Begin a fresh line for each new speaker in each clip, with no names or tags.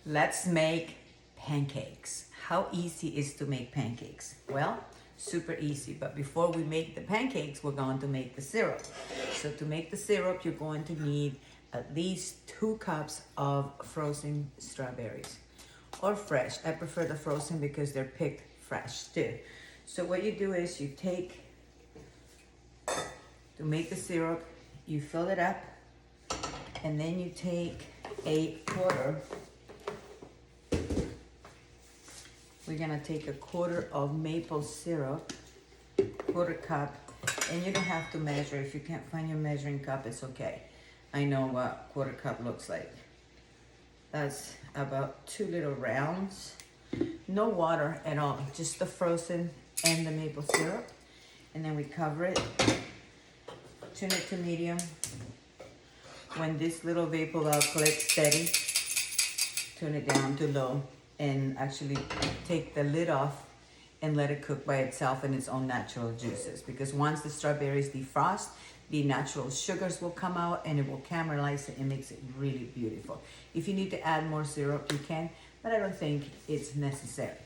Let's make pancakes. How easy is to make pancakes? Well, super easy. But before we make the pancakes, we're going to make the syrup. So to make the syrup, you're going to need at least 2 cups of frozen strawberries or fresh. I prefer the frozen because they're picked fresh too. So what you do is you take, to make the syrup, you fill it up, and then you take a quarter. We're gonna take a quarter of maple syrup, quarter cup, and you don't have to measure. If you can't find your measuring cup, it's okay. I know what quarter cup looks like. That's about 2 little rounds. No water at all, just the frozen and the maple syrup. And then we cover it, tune it to medium. When this little vapor valve clicks steady, turn it down to low and actually take the lid off and let it cook by itself in its own natural juices. Because once the strawberries defrost, the natural sugars will come out and it will caramelize it and makes it really beautiful. If you need to add more syrup, you can, but I don't think it's necessary.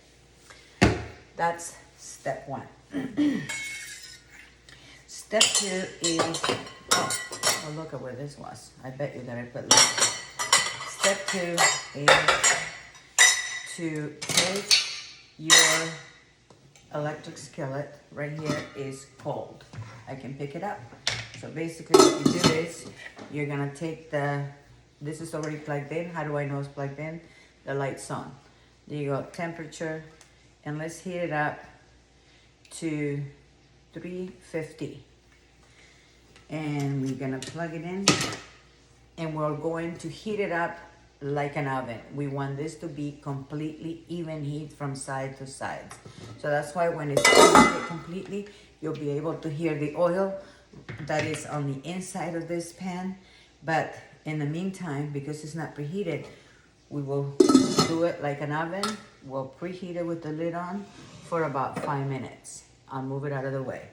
That's step 1. Step 2 is, oh, look at where this was. I bet you that I put less. Step 2 is to take your electric skillet. Right here is cold. I can pick it up. So basically what you do is, you're gonna take this is already plugged in. How do I know it's plugged in? The light's on. There you go, temperature. And let's heat it up to 350. And we're gonna plug it in. And we're going to heat it up like an oven. We want this to be completely even heat from side to side. So that's why when it's heated completely, you'll be able to hear the oil that is on the inside of this pan. But in the meantime, because it's not preheated, we will do it like an oven. We'll preheat it with the lid on for about 5 minutes. I'll move it out of the way.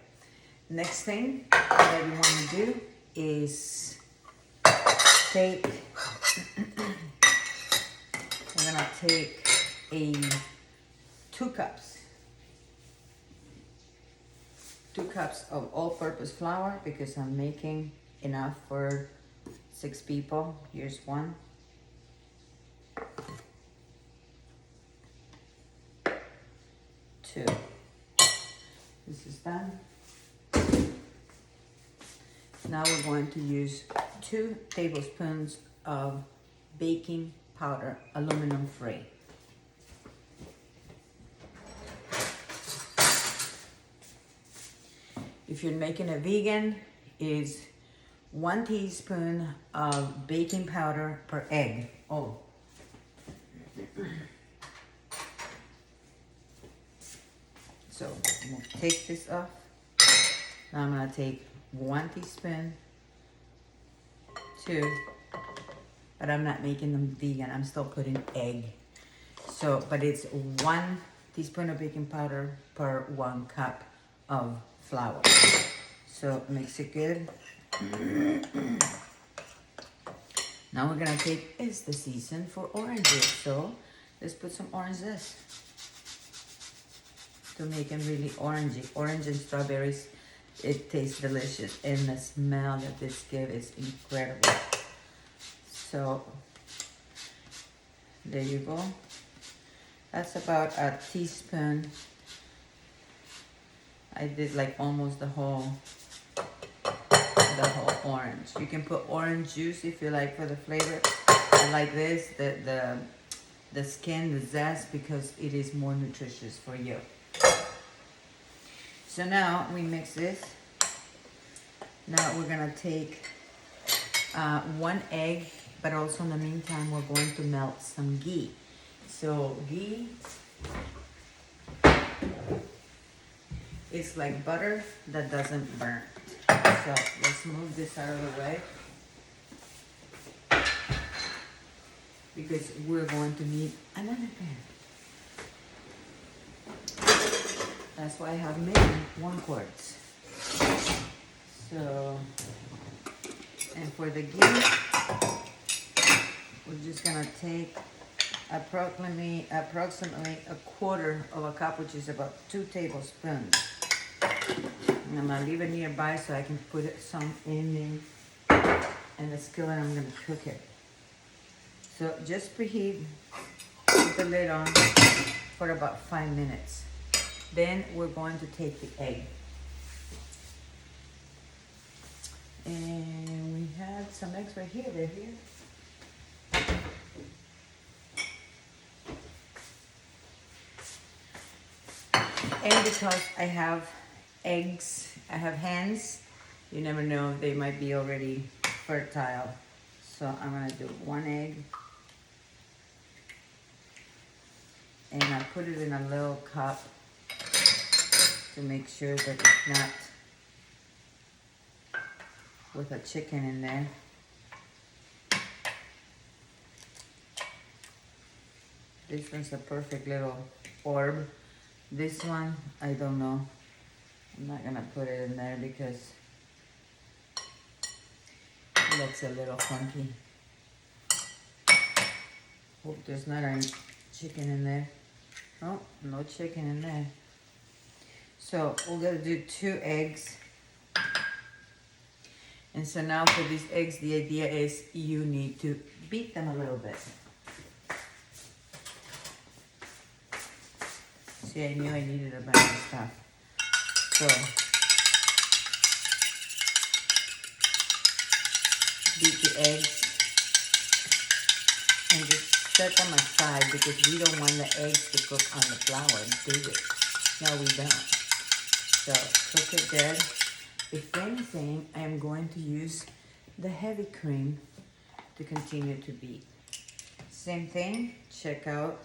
Next thing that we want to do is take, we're gonna take 2 cups of all-purpose flour, because I'm making enough for 6 people. Here's 1. 2. This is done. Now we're going to use 2 tablespoons of baking powder, aluminum free. If you're making a vegan, is 1 teaspoon of baking powder per egg. Oh. So I'm gonna take this off. Now I'm gonna take 1 teaspoon, 2, but I'm not making them vegan. I'm still putting egg. So, but it's 1 teaspoon of baking powder per 1 cup of flour. So mix it good. Now we're gonna take, it's the season for oranges. So let's put some orange zest to make them really orangey. Orange and strawberries, it tastes delicious. And the smell that this gives is incredible. So there you go. That's about a teaspoon. I did like almost the whole orange. You can put orange juice if you like for the flavor. I like this, the skin, the zest, because it is more nutritious for you. So now we mix this. Now we're gonna take 1 egg, but also in the meantime we're going to melt some ghee. So ghee, it's like butter that doesn't burn. So let's move this out of the way, because we're going to need another pan. That's why I have made 1 quart. So, and for the ghee, we're just gonna take approximately a quarter of a cup, which is about 2 tablespoons. And I'm gonna leave it nearby so I can put some in the skillet. I'm gonna cook it. So just preheat, put the lid on for about 5 minutes. Then we're going to take the egg. And we had some eggs right here, they're here. And because I have eggs, I have hens, you never know, they might be already fertile. So I'm gonna do 1 egg. And I put it in a little cup to make sure that it's not with a chicken in there. This one's a perfect little orb. This one, I don't know. I'm not gonna put it in there because it looks a little funky. Hope there's not any chicken in there. Oh, no chicken in there. So we're gonna do 2 eggs. And so now for these eggs, the idea is you need to beat them a little bit. See, I knew I needed a bunch of stuff. So, beat the eggs and just set them aside because we don't want the eggs to cook on the flour, do we? No, we don't. So, cook it dead. If anything, I am going to use the heavy cream to continue to beat. Same thing, check out.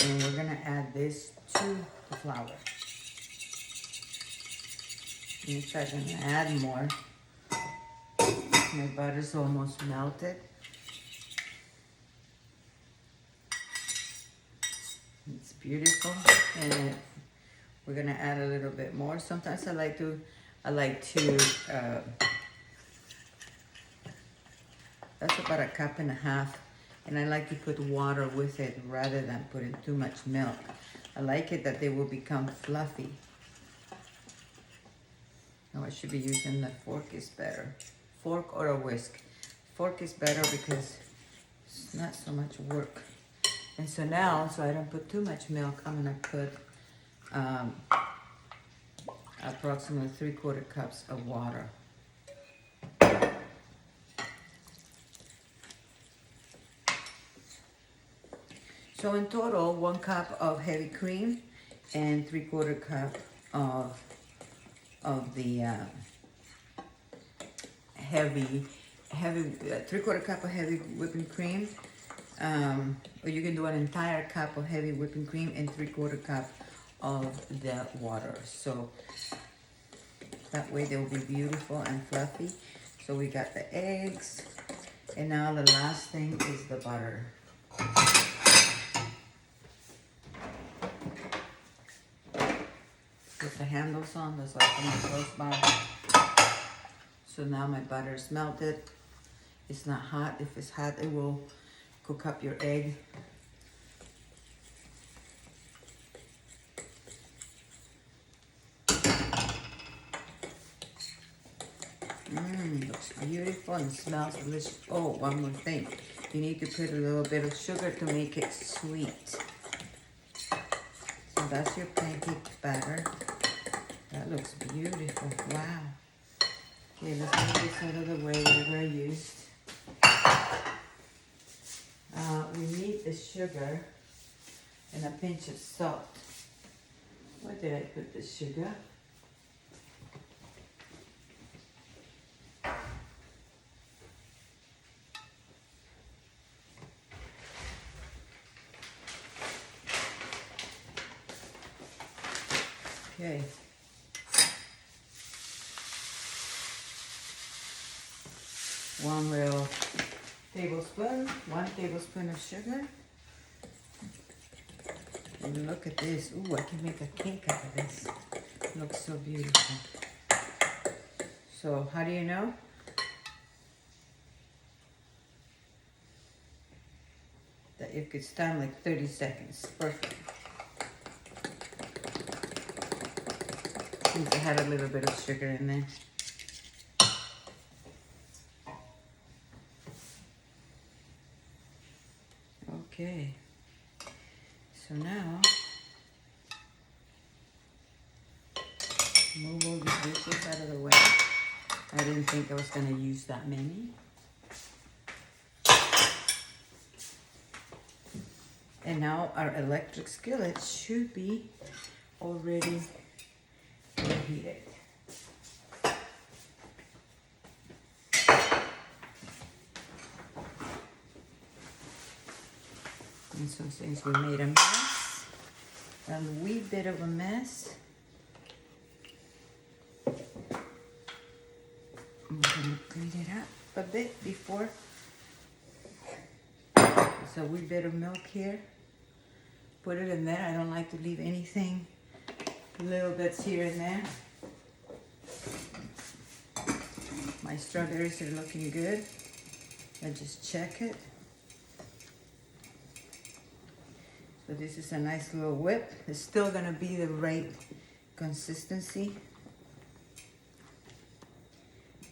And we're gonna add this to the flour. In fact, I'm gonna add more. My butter's almost melted. It's beautiful, and we're gonna add a little bit more. Sometimes I like to, that's about 1.5 cups, and I like to put water with it rather than putting too much milk. I like it that they will become fluffy. Oh, I should be using the fork is better. Fork or a whisk. Fork is better because it's not so much work. And so now, so I don't put too much milk, I'm gonna put approximately 3/4 cups of water. So in total, 1 cup of heavy cream and 3/4 cup of the heavy 3/4 cup of heavy whipping cream. Or you can do an entire cup of heavy whipping cream and 3/4 cup of the water. So that way they'll be beautiful and fluffy. So we got the eggs, and now the last thing is the butter. Put the handles on, that's like on the close by. So now my butter is melted. It's not hot. If it's hot, it will cook up your egg. Looks beautiful and smells delicious. Oh, one more thing. You need to put a little bit of sugar to make it sweet. So that's your pancake batter. That looks beautiful. Wow. Okay, let's move this out of the way, whatever I used. We need the sugar and a pinch of salt. Where did I put the sugar? Okay. One tablespoon of sugar. And look at this. Ooh, I can make a cake out of this. It looks so beautiful. So how do you know? it could stand like 30 seconds. Perfect. Since I had a little bit of sugar in there. Okay. So now, move all the dishes out of the way. I didn't think I was going to use that many. And now our electric skillet should be already reheated. And so since we made a mess, a wee bit of a mess, I'm gonna clean it up a bit before. There's a wee bit of milk here. Put it in there. I don't like to leave anything, little bits here and there. My strawberries are looking good. I just check it. So this is a nice little whip. It's still gonna be the right consistency.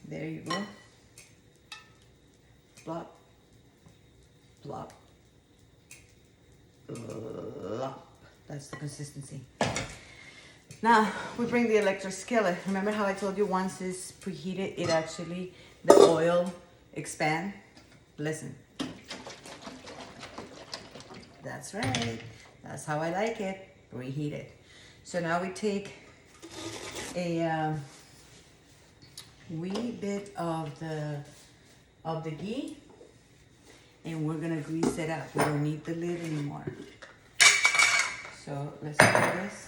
There you go. Plop, plop, plop. That's the consistency. Now we bring the electric skillet. Remember how I told you once it's preheated, it actually, the oil expand? Listen. That's right. That's how I like it. Reheated. So now we take a wee bit of the ghee, and we're gonna grease it up. We don't need the lid anymore. So let's do this.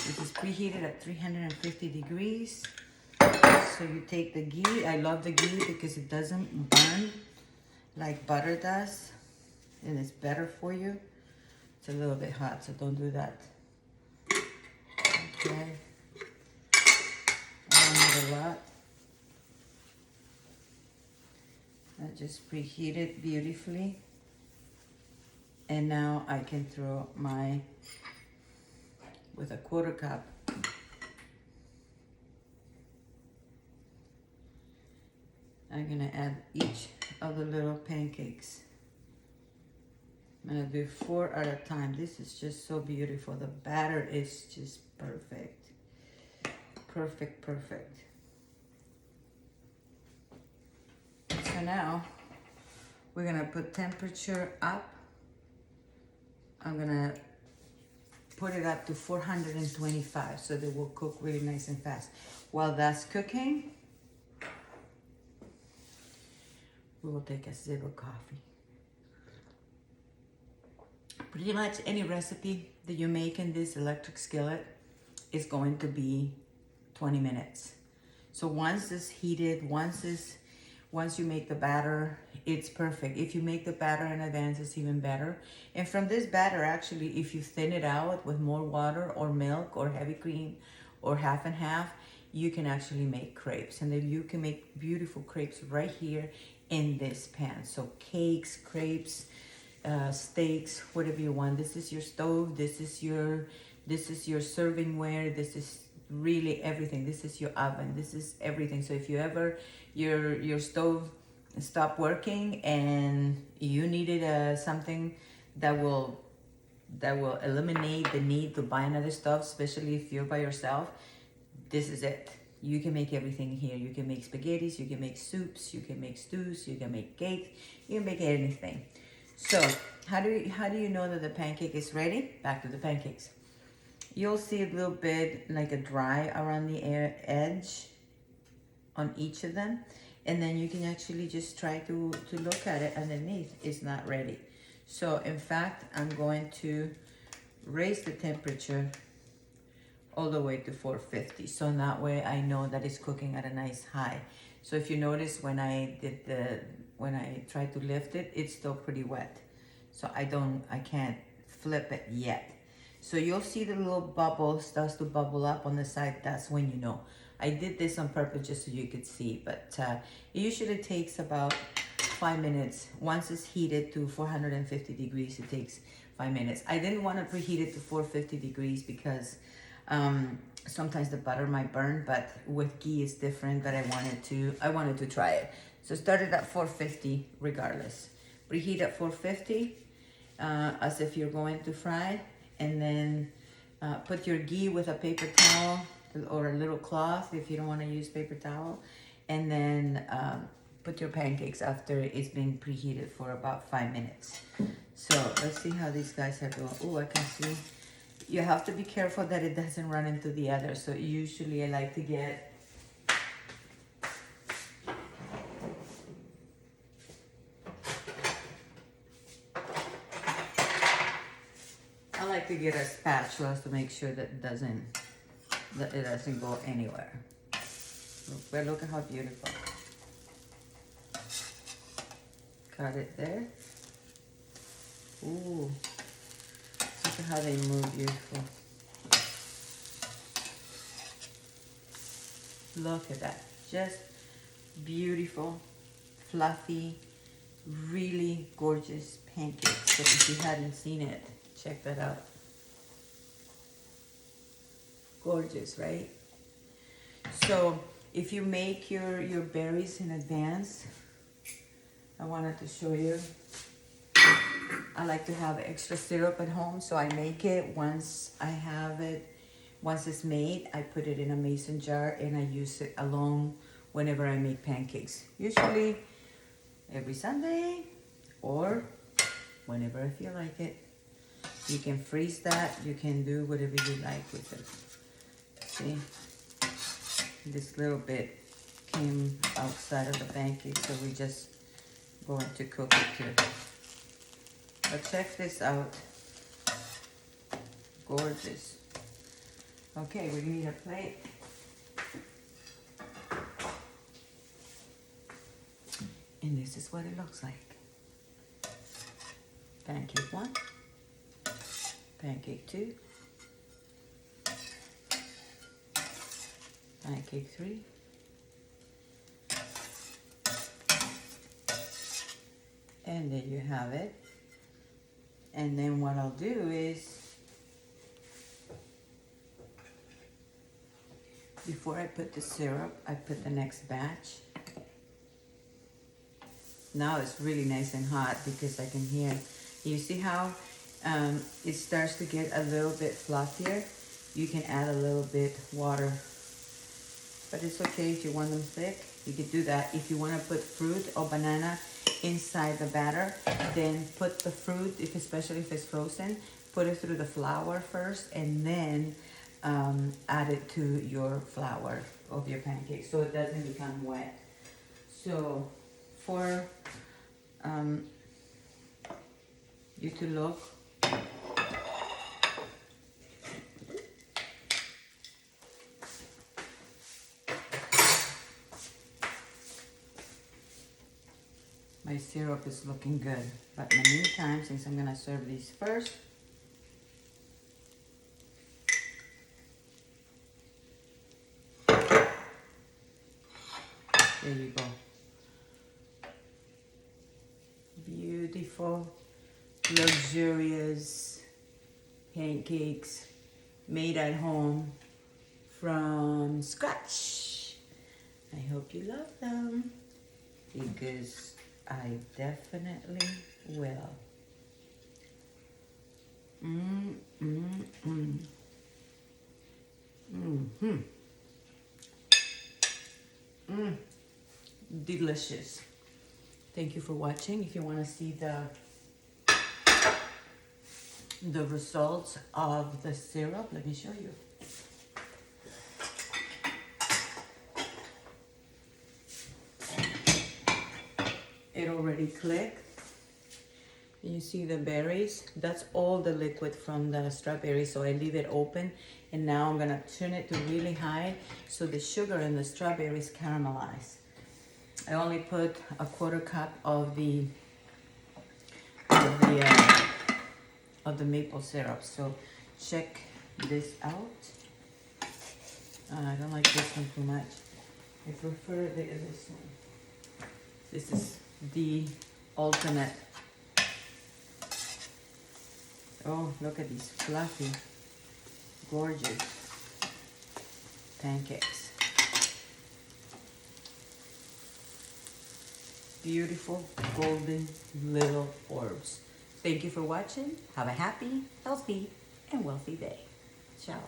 This is preheated at 350 degrees. So you take the ghee. I love the ghee because it doesn't burn like butter does, and it's better for you. It's a little bit hot, so don't do that. Okay. I don't need a lot. I just preheat it beautifully. And now I can throw my, with a 1/4 cup, I'm gonna add each of the little pancakes. I'm gonna do 4 at a time. This is just so beautiful. The batter is just perfect. Perfect, perfect. So now we're gonna put temperature up. I'm gonna put it up to 425 so that it will cook really nice and fast. While that's cooking, we will take a sip of coffee. Pretty much any recipe that you make in this electric skillet is going to be 20 minutes. So once it's heated, once you make the batter, it's perfect. If you make the batter in advance, it's even better. And from this batter, actually, if you thin it out with more water or milk or heavy cream or half and half, you can actually make crepes. And then you can make beautiful crepes right here in this pan. So cakes, crepes, steaks, whatever you want. This is your stove. This is your serving ware. This is really everything. This is your oven. This is everything. So if you ever your stove stop working and you needed something that will eliminate the need to buy another stuff, especially if you're by yourself, this is it. You can make everything here. You can make spaghettis, you can make soups, you can make stews, you can make cakes, you can make anything. So how do you know that the pancake is ready? Back to the pancakes. You'll see a little bit like a dry around the edge on each of them. And then you can actually just try to look at it underneath. It's not ready. So in fact, I'm going to raise the temperature all the way to 450. So in that way I know that it's cooking at a nice high. So if you notice when I tried to lift it, it's still pretty wet. So I can't flip it yet. So you'll see the little bubble starts to bubble up on the side. That's when you know. I did this on purpose just so you could see, but it usually takes about 5 minutes. Once it's heated to 450 degrees, it takes 5 minutes. I didn't want to preheat it to 450 degrees because sometimes the butter might burn, but with ghee it's different, but I wanted to try it. So started at 450 regardless. Preheat at 450 as if you're going to fry, and then put your ghee with a paper towel or a little cloth if you don't want to use paper towel, and then put your pancakes after it's been preheated for about 5 minutes. So let's see how these guys are doing. Oh, I can see. You have to be careful that it doesn't run into the other. So usually I like to get a spatula to make sure that it doesn't go anywhere. But look at how beautiful. Got it there. Ooh, look at how they move, beautiful. Look at that, just beautiful, fluffy, really gorgeous pancakes. So if you hadn't seen it, check that out. Gorgeous, right? So if you make your berries in advance, I wanted to show you. I like to have extra syrup at home, so I make it once I have it. Once it's made, I put it in a mason jar and I use it alone whenever I make pancakes. Usually every Sunday or whenever I feel like it. You can freeze that. You can do whatever you like with it. See, this little bit came outside of the pancake, so we just going to cook it too. But check this out. Gorgeous. Okay, we need a plate. And this is what it looks like. Pancake 1. Pancake 2. Pancake 3. And there you have it. And then what I'll do is, before I put the syrup, I put the next batch. Now it's really nice and hot because I can hear. You see how it starts to get a little bit fluffier? You can add a little bit water. But it's okay if you want them thick. You could do that. If you want to put fruit or banana inside the batter, then put the fruit, especially if it's frozen, put it through the flour first and then add it to your flour of your pancake so it doesn't become wet. So for you to look, my syrup is looking good, but in the meantime, since I'm gonna serve these first, there you go. Beautiful, luxurious pancakes made at home from scratch. I hope you love them because I definitely will. Delicious. Thank you for watching. If you want to see the results of the syrup, let me show you. It already clicked. You see the berries? That's all the liquid from the strawberry, so I leave it open. And now I'm gonna turn it to really high so the sugar in the strawberries caramelize. I only put a 1/4 cup of the maple syrup. So check this out. I don't like this one too much. I prefer this one. This is the ultimate. Oh, look at these fluffy, gorgeous pancakes. Beautiful, golden little orbs. Thank you for watching. Have a happy, healthy, and wealthy day. Ciao.